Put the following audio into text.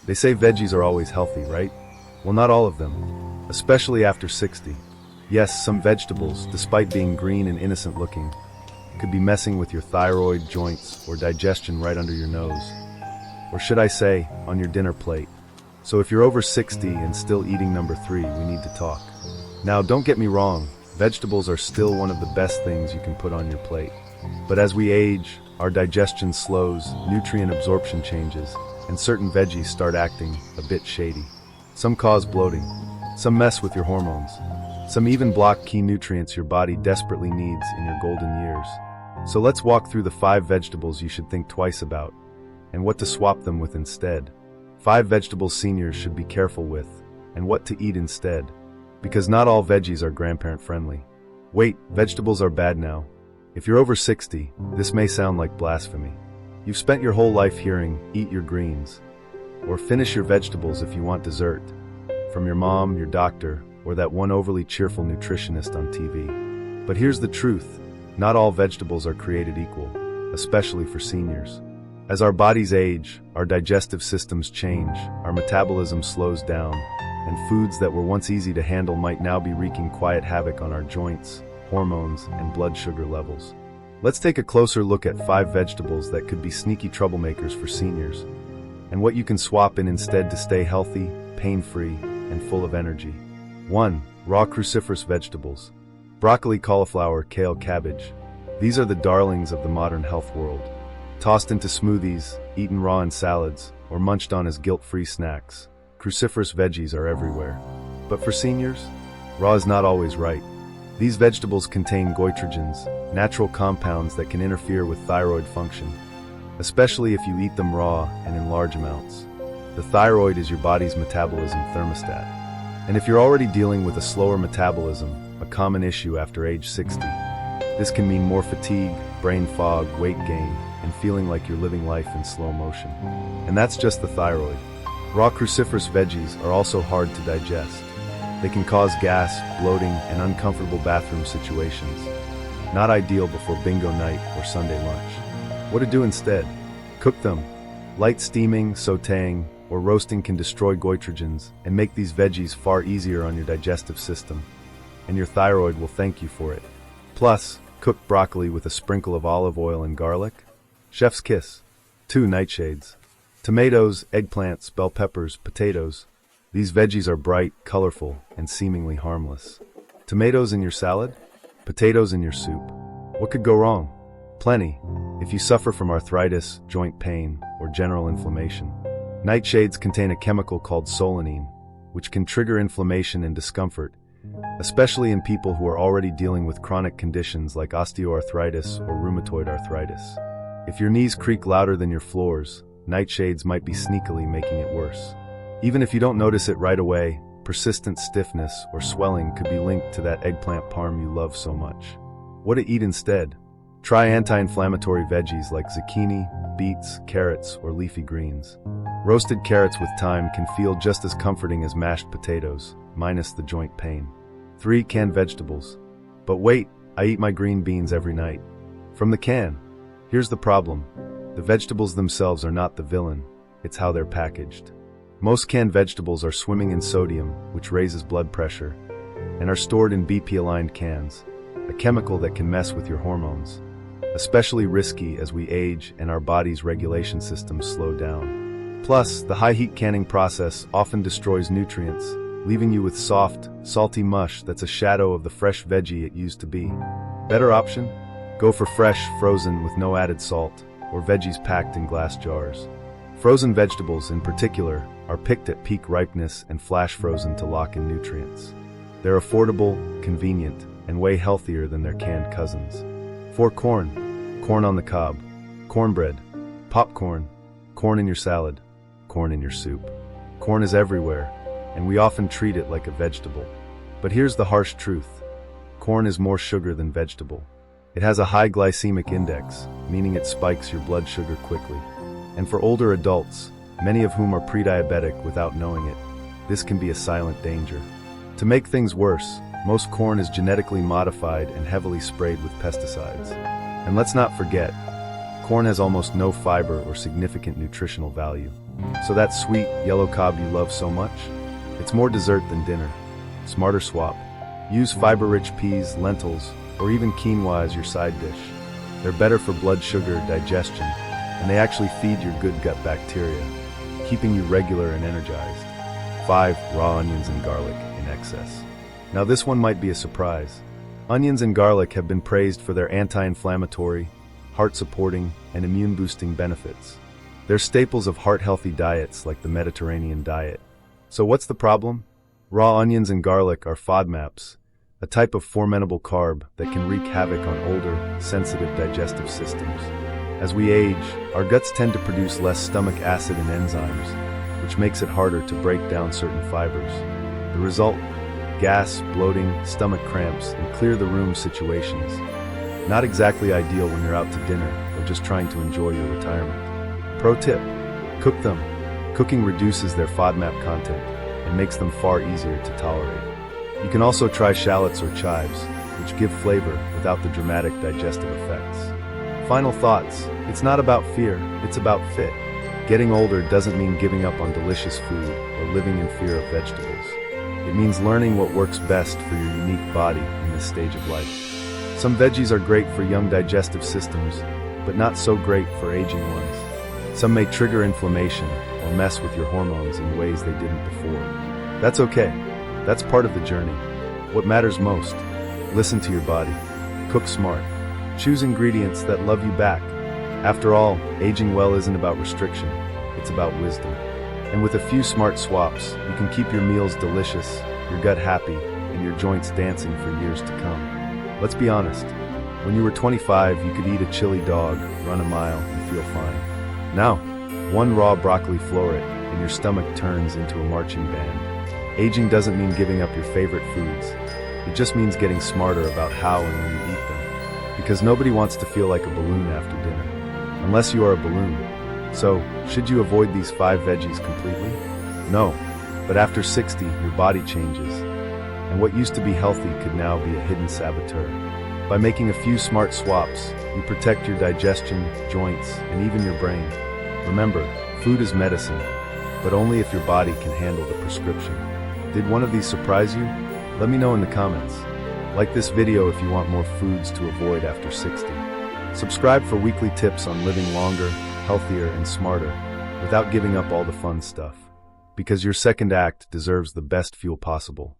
They say veggies are always healthy, right? Well, not all of them, especially after 60. Yes, some vegetables, despite being green and innocent looking, could be messing with your thyroid, joints, or digestion right under your nose. Or should I say, on your dinner plate. So if you're over 60 and still eating number 3, we need to talk. Now, don't get me wrong, vegetables are still one of the best things you can put on your plate. But as we age, our digestion slows, nutrient absorption changes, and certain veggies start acting a bit shady. Some cause bloating, some mess with your hormones, some even block key nutrients your body desperately needs in your golden years. So let's walk through the 5 vegetables you should think twice about, and what to swap them with instead. 5 vegetables seniors should be careful with, and what to eat instead. Because not all veggies are grandparent friendly. Wait, vegetables are bad now. If you're over 60, this may sound like blasphemy. You've spent your whole life hearing, eat your greens, or finish your vegetables if you want dessert, from your mom, your doctor, or that one overly cheerful nutritionist on TV. But here's the truth, not all vegetables are created equal, especially for seniors. As our bodies age, our digestive systems change, our metabolism slows down, and foods that were once easy to handle might now be wreaking quiet havoc on our joints, hormones, and blood sugar levels. Let's take a closer look at 5 vegetables that could be sneaky troublemakers for seniors, and what you can swap in instead to stay healthy, pain-free, and full of energy. 1. Raw cruciferous vegetables. Broccoli, cauliflower, kale, cabbage. These are the darlings of the modern health world. Tossed into smoothies, eaten raw in salads, or munched on as guilt-free snacks, cruciferous veggies are everywhere. But for seniors, raw is not always right. These vegetables contain goitrogens, natural compounds that can interfere with thyroid function, especially if you eat them raw and in large amounts. The thyroid is your body's metabolism thermostat. And if you're already dealing with a slower metabolism, a common issue after age 60, this can mean more fatigue, brain fog, weight gain, and feeling like you're living life in slow motion. And that's just the thyroid. Raw cruciferous veggies are also hard to digest. They can cause gas, bloating, and uncomfortable bathroom situations. Not ideal before bingo night or Sunday lunch. What to do instead? Cook them. Light steaming, sautéing, or roasting can destroy goitrogens and make these veggies far easier on your digestive system. And your thyroid will thank you for it. Plus, cook broccoli with a sprinkle of olive oil and garlic. Chef's kiss. 2 nightshades. Tomatoes, eggplants, bell peppers, potatoes. These veggies are bright, colorful, and seemingly harmless. Tomatoes in your salad? Potatoes in your soup. What could go wrong? Plenty, if you suffer from arthritis, joint pain, or general inflammation. Nightshades contain a chemical called solanine, which can trigger inflammation and discomfort, especially in people who are already dealing with chronic conditions like osteoarthritis or rheumatoid arthritis. If your knees creak louder than your floors, nightshades might be sneakily making it worse. Even if you don't notice it right away, persistent stiffness or swelling could be linked to that eggplant parm you love so much. What to eat instead? Try anti-inflammatory veggies like zucchini, beets, carrots, or leafy greens. Roasted carrots with thyme can feel just as comforting as mashed potatoes, minus the joint pain. 3 canned vegetables. But wait, I eat my green beans every night. From the can. Here's the problem. The vegetables themselves are not the villain, it's how they're packaged. Most canned vegetables are swimming in sodium, which raises blood pressure, and are stored in BP-aligned cans, a chemical that can mess with your hormones. Especially risky as we age and our body's regulation systems slow down. Plus, the high-heat canning process often destroys nutrients, leaving you with soft, salty mush that's a shadow of the fresh veggie it used to be. Better option? Go for fresh, frozen with no added salt, or veggies packed in glass jars. Frozen vegetables, in particular, are picked at peak ripeness and flash frozen to lock in nutrients. They're affordable, convenient, and way healthier than their canned cousins. 4 corn. Corn on the cob. Cornbread. Popcorn. Corn in your salad. Corn in your soup. Corn is everywhere, and we often treat it like a vegetable. But here's the harsh truth. Corn is more sugar than vegetable. It has a high glycemic index, meaning it spikes your blood sugar quickly. And for older adults, many of whom are pre-diabetic without knowing it, this can be a silent danger. To make things worse, most corn is genetically modified and heavily sprayed with pesticides. And let's not forget, corn has almost no fiber or significant nutritional value. So that sweet, yellow cob you love so much? It's more dessert than dinner. Smarter swap. Use fiber-rich peas, lentils, or even quinoa as your side dish. They're better for blood sugar, digestion, and they actually feed your good gut bacteria, keeping you regular and energized. 5. Raw onions and garlic in excess. Now this one might be a surprise. Onions and garlic have been praised for their anti-inflammatory, heart-supporting, and immune-boosting benefits. They're staples of heart-healthy diets like the Mediterranean diet. So what's the problem? Raw onions and garlic are FODMAPs, a type of fermentable carb that can wreak havoc on older, sensitive digestive systems. As we age, our guts tend to produce less stomach acid and enzymes, which makes it harder to break down certain fibers. The result? Gas, bloating, stomach cramps, and clear-the-room situations. Not exactly ideal when you're out to dinner or just trying to enjoy your retirement. Pro tip: cook them. Cooking reduces their FODMAP content and makes them far easier to tolerate. You can also try shallots or chives, which give flavor without the dramatic digestive effects. Final thoughts: it's not about fear, it's about fit. Getting older doesn't mean giving up on delicious food or living in fear of vegetables. It means learning what works best for your unique body in this stage of life. Some veggies are great for young digestive systems, but not so great for aging ones. Some may trigger inflammation or mess with your hormones in ways they didn't before. That's okay. That's part of the journey. What matters most? Listen to your body. Cook smart. Choose ingredients that love you back. After all, aging well isn't about restriction. It's about wisdom. And with a few smart swaps, you can keep your meals delicious, your gut happy, and your joints dancing for years to come. Let's be honest. When you were 25, you could eat a chili dog, run a mile, and feel fine. Now, one raw broccoli floret, and your stomach turns into a marching band. Aging doesn't mean giving up your favorite foods. It just means getting smarter about how and when you eat them. Because nobody wants to feel like a balloon after dinner. Unless you are a balloon. So, should you avoid these 5 veggies completely? No, but after 60, your body changes, and what used to be healthy could now be a hidden saboteur. By making a few smart swaps, you protect your digestion, joints, and even your brain. Remember, food is medicine, but only if your body can handle the prescription. Did one of these surprise you? Let me know in the comments. Like this video if you want more foods to avoid after 60. Subscribe for weekly tips on living longer, healthier, and smarter, without giving up all the fun stuff. Because your second act deserves the best fuel possible.